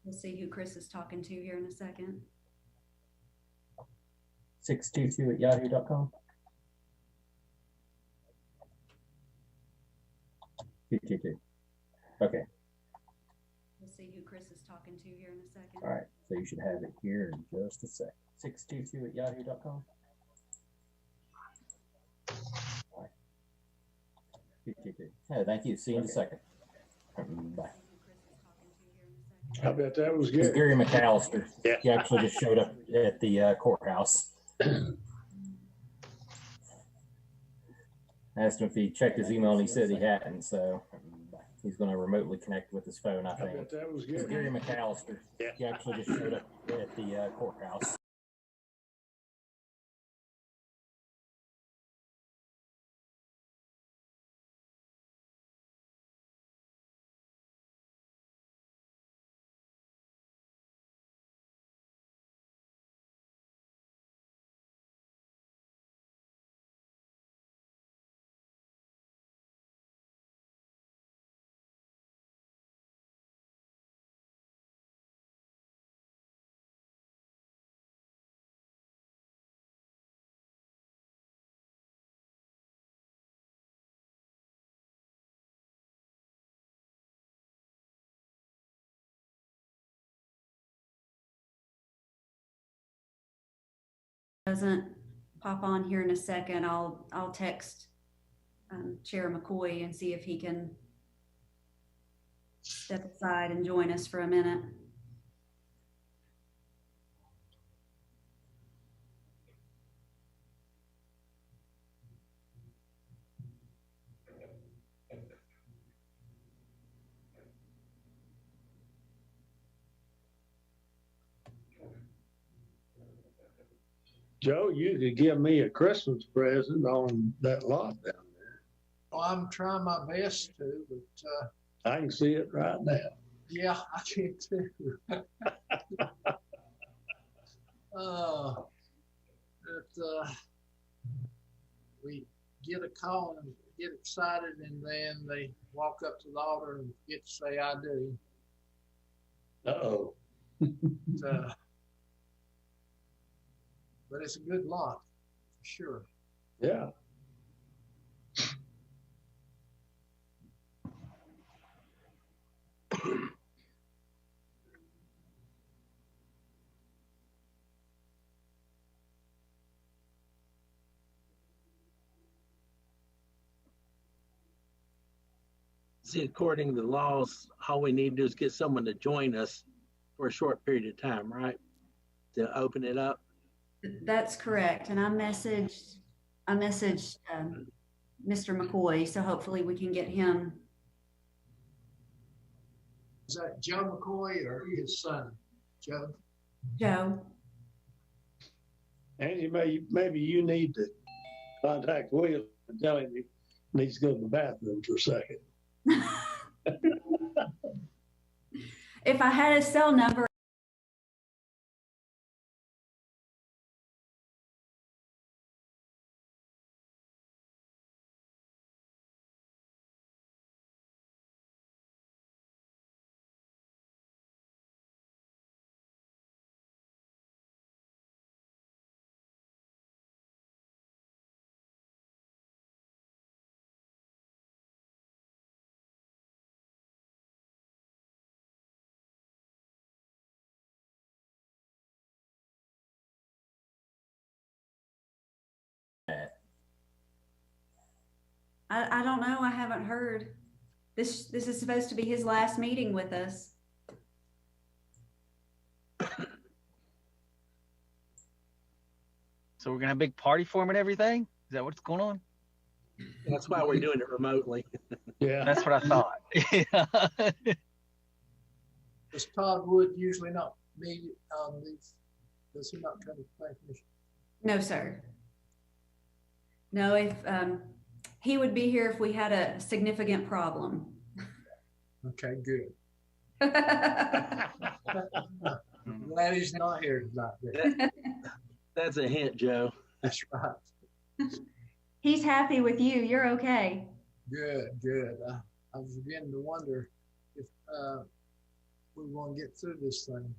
We'll see who Chris is talking to here in a second. 622@yahoo.com. 222. Okay. We'll see who Chris is talking to here in a second. All right. So you should have it here in just a sec. 622@yahoo.com. All right. 222. Hey, thank you. See you in a second. Bye. I bet that was It's good. Gary McAllister. Yeah. He actually just showed up at the courthouse. I asked him if he checked his email and he said he hadn't, so he's going to remotely connect with his phone, I I think. bet that was It's good. Gary McAllister. Yeah. He actually just showed up at the courthouse. Doesn't pop on here in a second, I'll text Chair McCoy and see if he can step aside and join us for a minute. Joe, you could give me a Christmas present on that lot down there. Well, I'm trying my best to, but I can see it right now. yeah, I can too. We get a call and get excited, and then they walk up to the altar and get to say, "I do." Uh-oh. Uh, but it's a good lot, for sure. Yeah. See, according to the laws, all we need to do is get someone to join us for a short period of time, right? To open it up. That's correct. And I messaged Mr. McCoy, so hopefully we can get him. Is that Joe McCoy or his son? Joe? Joe. And maybe you need to contact William and tell him he needs to go to the bathroom for a second. If I had a cell number, I don't know. I haven't heard. This is supposed to be his last meeting with us. So we're gonna have a big party for him and everything? Is that what's going on? That's why we're doing it remotely. Yeah. That's what I thought. Yeah. Does Todd Wood usually not meet on these? Does he not come to the planning commission? No, sir. No, if he would be here if we had a significant problem. Okay, good. Glad he's not here tonight. That's a hint, Joe. That's right. He's happy with you. You're okay. Good, good. I was beginning to wonder if we want to get through this thing.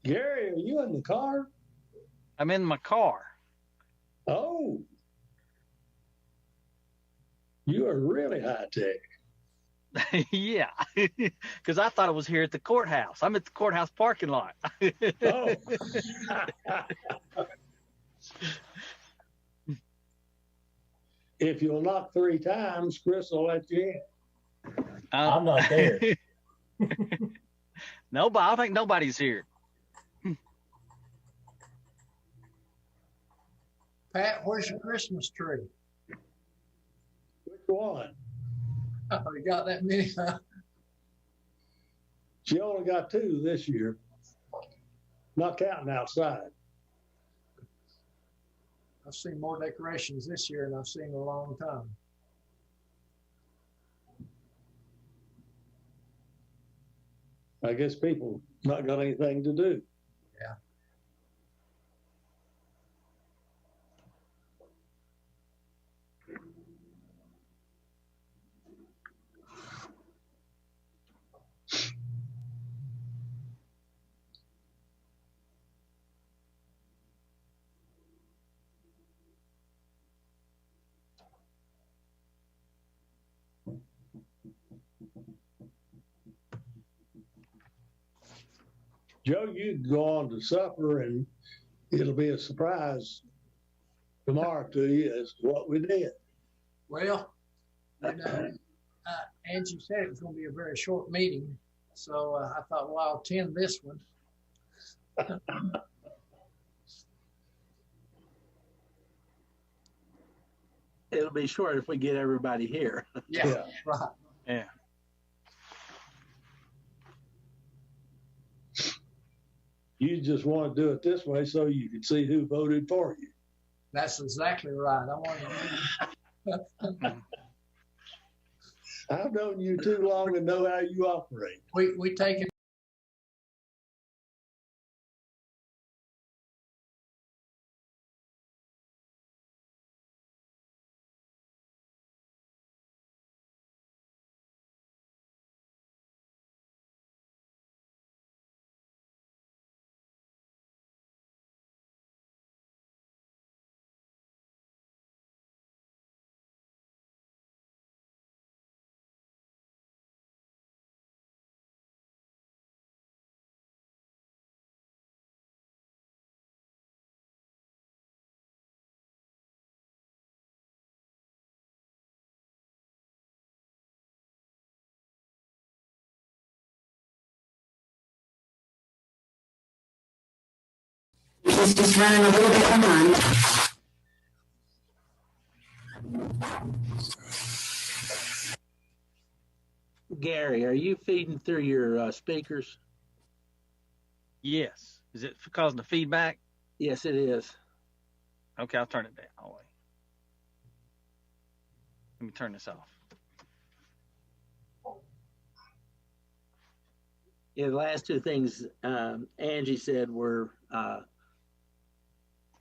Gary, are you in the car? I'm in my car. Oh, you are really high tech. Yeah, because I thought it was here at the courthouse. I'm at the courthouse parking lot. Oh. If you'll knock 3 times, Chris will let you in. I'm not there. Nobody. I don't think nobody's here. Pat, where's your Christmas tree? Which one? Oh, you got that many? She only got 2 this year, not counting outside. I've seen more decorations this year than I've seen in a long time. I guess people not got anything to do. Yeah. Joe, you can go on to supper and it'll be a surprise tomorrow to you as to what we did. Well, Angie said it was going to be a very short meeting, so I thought, well, I'll attend this one. It'll be short if we get everybody here. Yeah, right. Yeah. You just want to do it this way so you can see who voted for you. That's exactly right. I want I've known you too long to know how you operate. we take it. He's just running a little bit behind. Gary, are you feeding through your speakers? Yes. Is it causing the feedback? Yes, it is. Okay, I'll turn it down. I'll wait. Let me turn this off. Yeah, the last 2 things Angie said were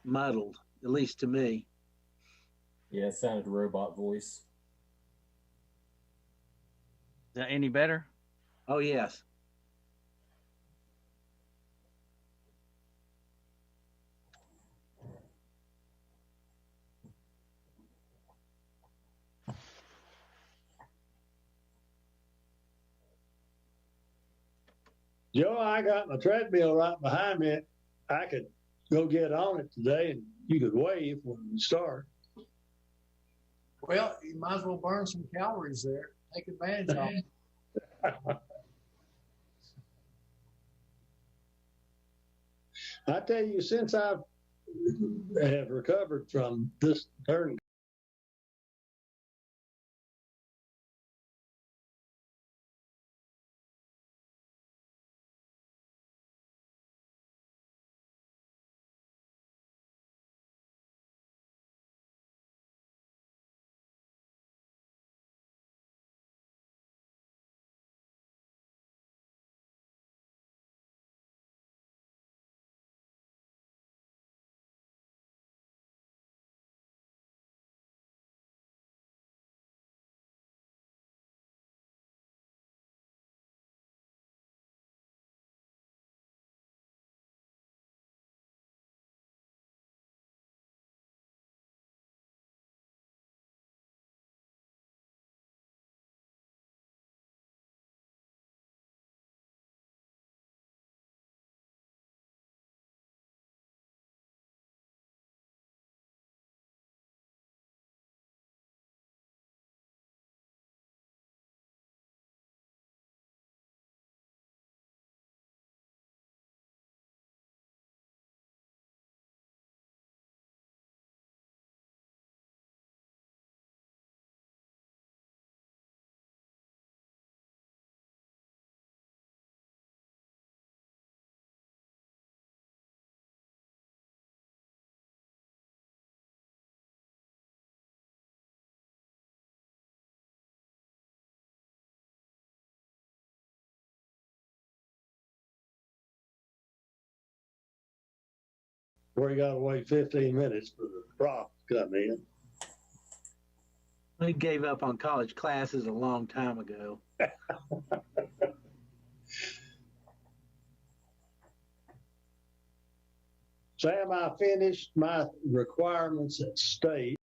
muddled, at least to me. Yeah, it sounded robot voice. Is that any better? Oh, yes. Joe, I got my treadmill right behind me. I could go get on it today and you could wave when we start. Well, you might as well burn some calories there. Take advantage of it. I tell you, since I have recovered from this turn where you gotta wait 15 minutes for the prof to come in. We gave up on college classes a long time ago. Sam, I finished my requirements at state.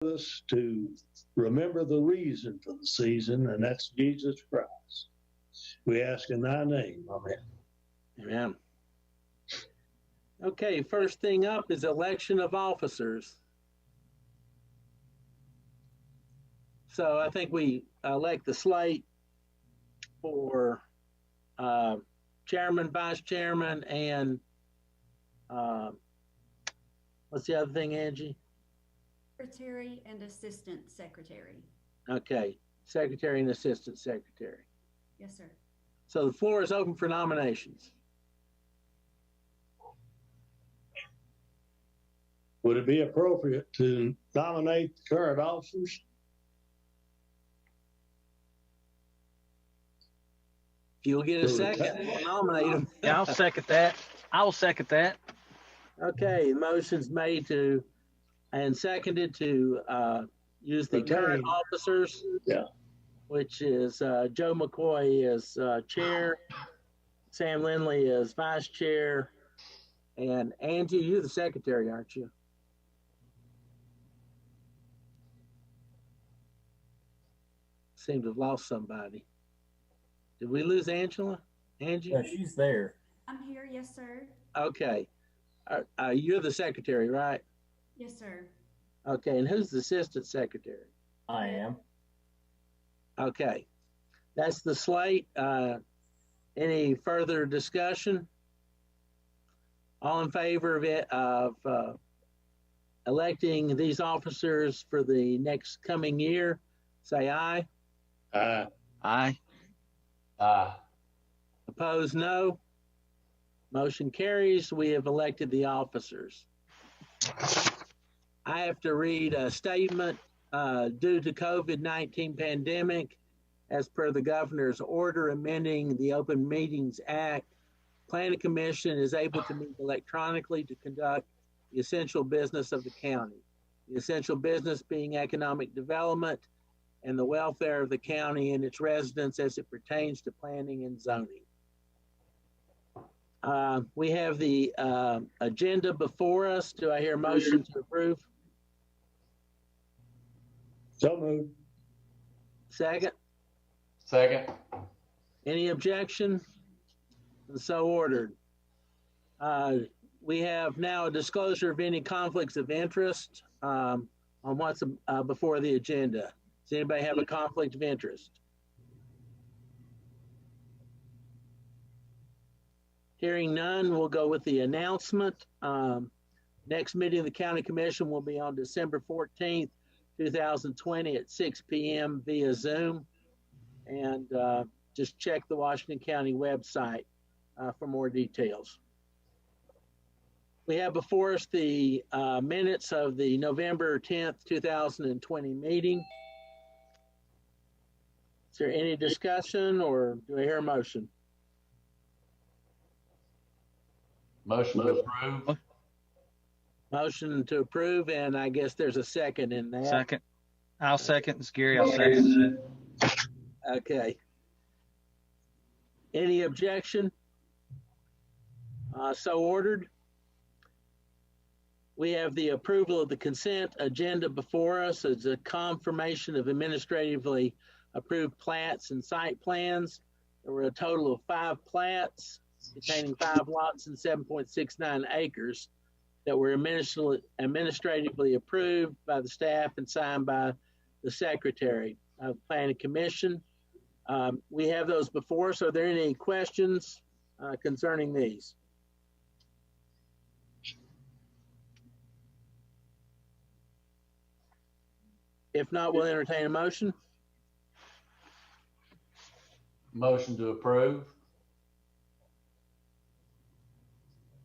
Us to remember the reason for the season, and that's Jesus Christ. We ask in thy name, amen. Amen. Okay, first thing up is election of officers. So I think we elect the slate for chairman, vice chairman, and what's the other thing, Angie? Secretary and assistant secretary. Okay, secretary and assistant secretary. Yes, sir. So the floor is open for nominations. Would it be appropriate to nominate the current officers? If you'll get a second, we'll nominate them. Yeah, I'll second that. I'll second that. Okay, motion's made to and seconded to use the current officers. Yeah. Which is Joe McCoy as chair, Sam Lindley as vice chair, and Angie, you're the secretary, aren't you? Seem to have lost somebody. Did we lose Angela? Angie? Yeah, she's there. I'm here. Yes, sir. Okay. You're the secretary, right? Yes, sir. Okay, and who's the assistant secretary? I am. Okay, that's the slate. Any further discussion? All in favor of it, of electing these officers for the next coming year, say aye. Aye. Aye. Opposed, no. Motion carries. We have elected the officers. I have to read a statement. Due to COVID-19 pandemic, as per the governor's order amending the Open Meetings Act, Planning Commission is able to meet electronically to conduct the essential business of the county. The essential business being economic development and the welfare of the county and its residents as it pertains to planning and zoning. We have the agenda before us. Do I hear a motion to approve? So moved. Second? Second. Any objection? And so ordered. We have now a disclosure of any conflicts of interest on what's before the agenda. Does anybody have a conflict of interest? Hearing none, we'll go with the announcement. Next meeting of the County Commission will be on December 14th, 2020 at 6 p.m. via Zoom. And just check the Washington County website for more details. We have before us the minutes of the November 10th, 2020 meeting. Is there any discussion or do I hear a motion? Motion to approve. Motion to approve, and I guess there's a second in that. Second. I'll second. It's Gary. I'll second. Okay. Any objection? So ordered. We have the approval of the consent agenda before us as a confirmation of administratively approved plats and site plans. There were a total of 5 plats containing 5 lots and 7.69 acres that were administratively approved by the staff and signed by the Secretary of the Planning Commission. We have those before us. Are there any questions concerning these? If not, we'll entertain a motion. Motion to approve.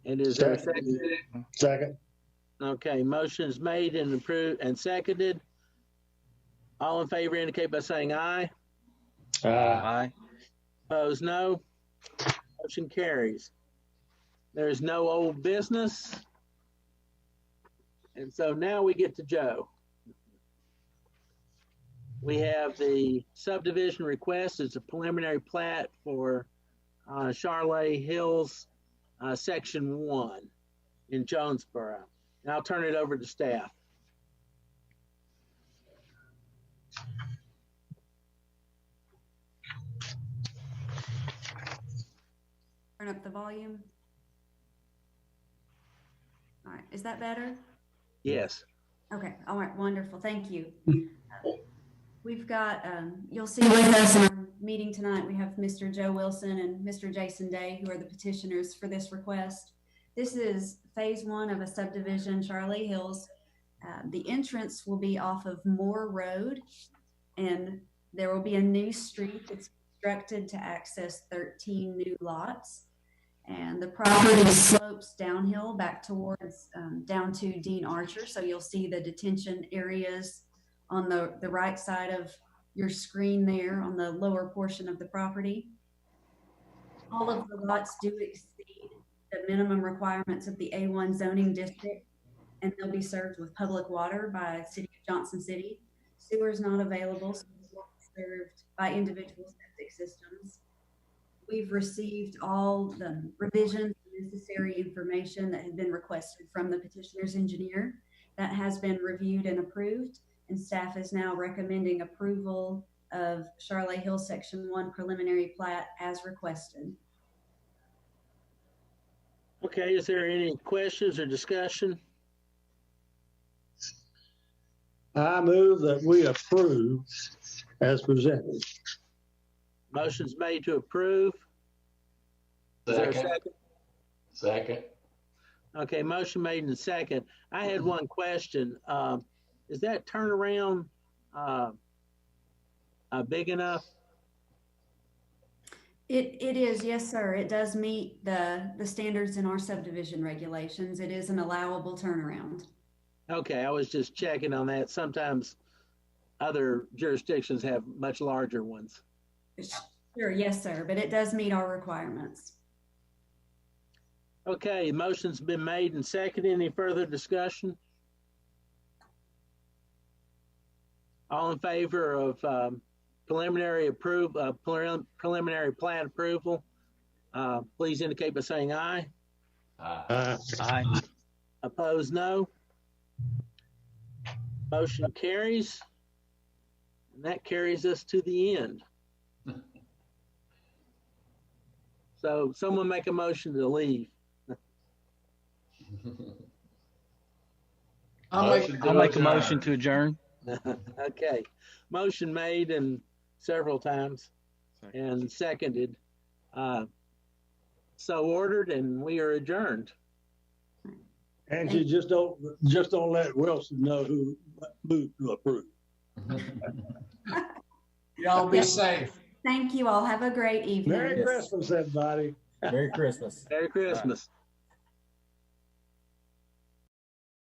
And is there a second? Second. Okay, motion is made and approved and seconded. All in favor indicate by saying aye. Aye. Opposed, no. Motion carries. There's no old business. And so now we get to Joe. We have the subdivision request. It's a preliminary plat for Charlotte Hills, Section 1 in Jonesboro. And I'll turn it over to staff. Turn up the volume. All right, is that better? Yes. Okay, all right, wonderful, thank you. We've got, you'll see with us in our meeting tonight, we have Mr. Joe Wilson and Mr. Jason Day, who are the petitioners for this request. This is phase 1 of a subdivision, Charlotte Hills. The entrance will be off of Moore Road, and there will be a new street that's constructed to access 13 new lots. And the property slopes downhill back towards, down to Dean Archer. So you'll see the detention areas on the right side of your screen there on the lower portion of the property. All of the lots do exceed the minimum requirements of the A1 zoning district, and they'll be served with public water by City of Johnson City. Sewer is not available, so it's served by individual septic systems. We've received all the revisions and necessary information that had been requested from the petitioner's engineer. That has been reviewed and approved, and staff is now recommending approval of Charlotte Hills Section 1 preliminary plat as requested. Okay, is there any questions or discussion? I move that we approve as presented. Motion's made to approve. Is there a Second. second? Second. Okay, motion made in second. I had one question. Is that turnaround big enough? It is, yes, sir. It does meet the standards in our subdivision regulations. It is an allowable turnaround. Okay, I was just checking on that. Sometimes other jurisdictions have much larger ones. Sure, yes, sir, but it does meet our requirements. Okay, motion's been made and seconded. Any further discussion? All in favor of preliminary plat approval, please indicate by saying aye. Aye. Aye. Opposed, no. Motion carries. And that carries us to the end. So someone make a motion to leave. I'll make a motion to adjourn. Okay. Motion made and several times and seconded. So ordered, and we are adjourned. Angie, just don't let Wilson know who moved to approve. Y'all be safe. Thank you all. Have a great evening. Merry Christmas, everybody. Merry Christmas. Merry Christmas.